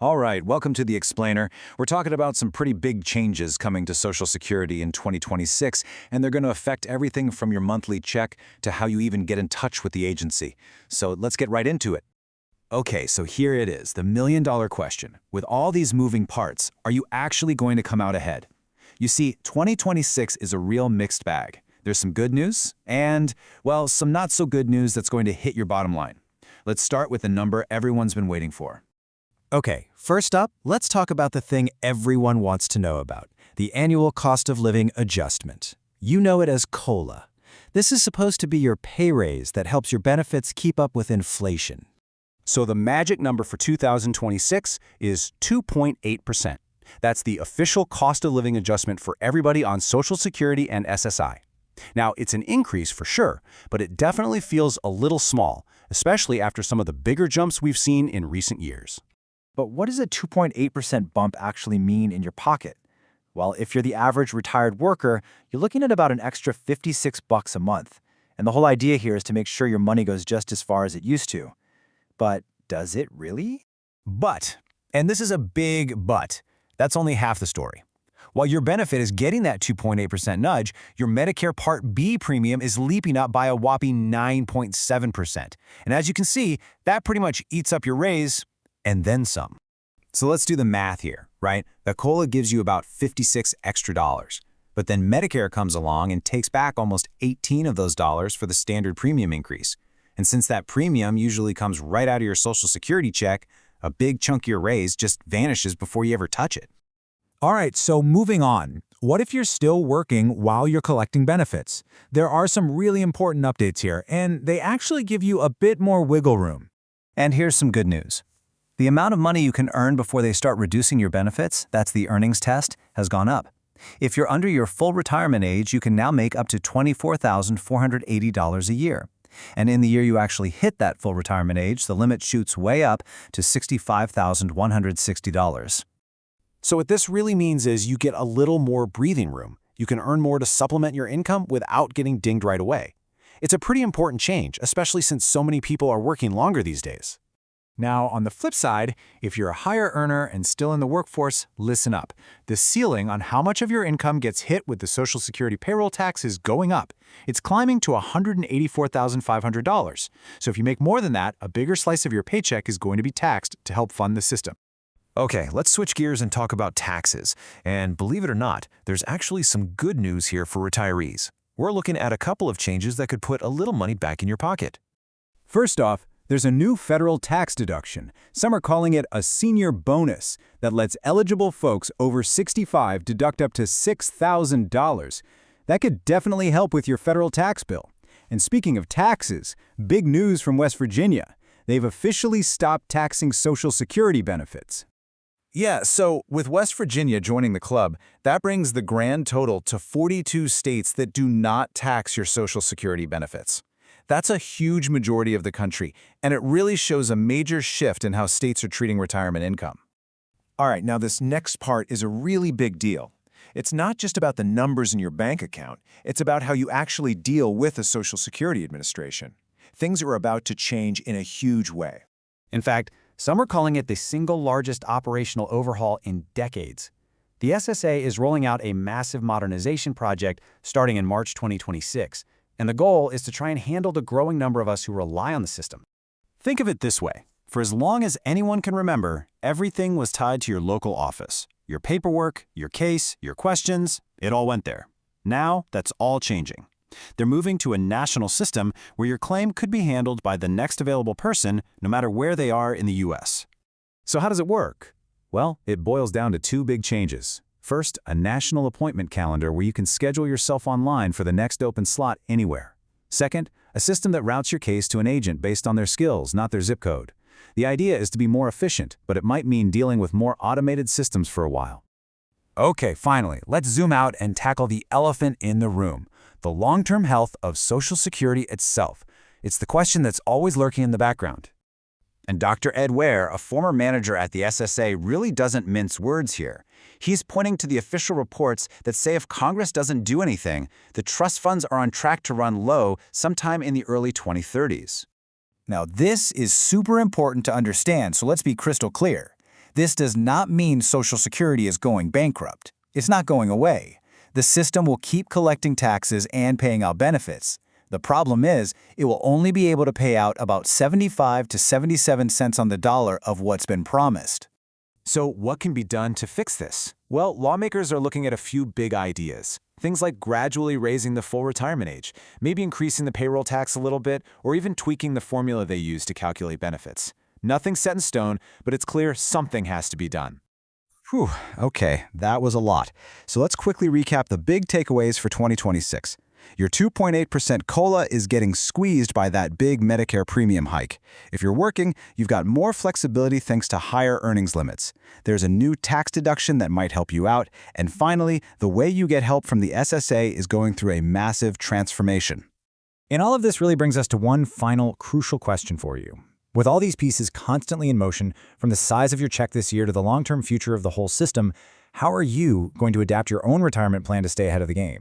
All right, welcome to The Explainer. We're talking about some pretty big changes coming to Social Security in 2026, and they're going to affect everything from your monthly check to how you even get in touch with the agency. So let's get right into it. Okay, so here it is, the million-dollar question. With all these moving parts, are you actually going to come out ahead? You see, 2026 is a real mixed bag. There's some good news and, well, some not-so-good news that's going to hit your bottom line. Let's start with the number everyone's been waiting for. Okay, first up, let's talk about the thing everyone wants to know about, the annual cost of living adjustment. You know it as COLA. This is supposed to be your pay raise that helps your benefits keep up with inflation. So the magic number for 2026 is 2.8%. That's the official cost of living adjustment for everybody on Social Security and SSI. Now, it's an increase for sure, but it definitely feels a little small, especially after some of the bigger jumps we've seen in recent years. But what does a 2.8% bump actually mean in your pocket? Well, if you're the average retired worker, you're looking at about an extra $56 a month. And the whole idea here is to make sure your money goes just as far as it used to. But does it really? But, and this is a big but, that's only half the story. While your benefit is getting that 2.8% nudge, your Medicare Part B premium is leaping up by a whopping 9.7%. And as you can see, that pretty much eats up your raise and then some. So let's do the math here, right? The COLA gives you about $56 extra. But then Medicare comes along and takes back almost 18 of those dollars for the standard premium increase. And since that premium usually comes right out of your Social Security check, a big chunk of your raise just vanishes before you ever touch it. All right, so moving on. What if you're still working while you're collecting benefits? There are some really important updates here, and they actually give you a bit more wiggle room. And here's some good news. The amount of money you can earn before they start reducing your benefits, that's the earnings test, has gone up. If you're under your full retirement age, you can now make up to $24,480 a year. And in the year you actually hit that full retirement age, the limit shoots way up to $65,160. So what this really means is you get a little more breathing room. You can earn more to supplement your income without getting dinged right away. It's a pretty important change, especially since so many people are working longer these days. Now, on the flip side, if you're a higher earner and still in the workforce, listen up. The ceiling on how much of your income gets hit with the Social Security payroll tax is going up. It's climbing to $184,500. So if you make more than that, a bigger slice of your paycheck is going to be taxed to help fund the system. Okay, let's switch gears and talk about taxes. And believe it or not, there's actually some good news here for retirees. We're looking at a couple of changes that could put a little money back in your pocket. First off, there's a new federal tax deduction. Some are calling it a senior bonus that lets eligible folks over 65 deduct up to $6,000. That could definitely help with your federal tax bill. And speaking of taxes, big news from West Virginia. They've officially stopped taxing Social Security benefits. Yeah, so with West Virginia joining the club, that brings the grand total to 42 states that do not tax your Social Security benefits. That's a huge majority of the country, and it really shows a major shift in how states are treating retirement income. All right, now this next part is a really big deal. It's not just about the numbers in your bank account. It's about how you actually deal with the Social Security Administration. Things are about to change in a huge way. In fact, some are calling it the single largest operational overhaul in decades. The SSA is rolling out a massive modernization project starting in March 2026. And the goal is to try and handle the growing number of us who rely on the system. Think of it this way. For as long as anyone can remember, everything was tied to your local office. Your paperwork, your case, your questions, it all went there. Now, that's all changing. They're moving to a national system where your claim could be handled by the next available person, no matter where they are in the U.S. So how does it work? Well, it boils down to two big changes. First, a national appointment calendar where you can schedule yourself online for the next open slot anywhere. Second, a system that routes your case to an agent based on their skills, not their zip code. The idea is to be more efficient, but it might mean dealing with more automated systems for a while. Okay, finally, let's zoom out and tackle the elephant in the room, the long-term health of Social Security itself. It's the question that's always lurking in the background. And Dr. Ed Ware, a former manager at the SSA, really doesn't mince words here. He's pointing to the official reports that say if Congress doesn't do anything, the trust funds are on track to run low sometime in the early 2030s. Now, this is super important to understand, so let's be crystal clear. This does not mean Social Security is going bankrupt. It's not going away. The system will keep collecting taxes and paying out benefits. The problem is, it will only be able to pay out about 75 to 77 cents on the dollar of what's been promised. So what can be done to fix this? Well, lawmakers are looking at a few big ideas. Things like gradually raising the full retirement age, maybe increasing the payroll tax a little bit, or even tweaking the formula they use to calculate benefits. Nothing's set in stone, but it's clear something has to be done. Whew, okay, that was a lot. So let's quickly recap the big takeaways for 2026. Your 2.8% COLA is getting squeezed by that big Medicare premium hike. If you're working, you've got more flexibility thanks to higher earnings limits. There's a new tax deduction that might help you out. And finally, the way you get help from the SSA is going through a massive transformation. And all of this really brings us to one final crucial question for you. With all these pieces constantly in motion, from the size of your check this year to the long-term future of the whole system, how are you going to adapt your own retirement plan to stay ahead of the game?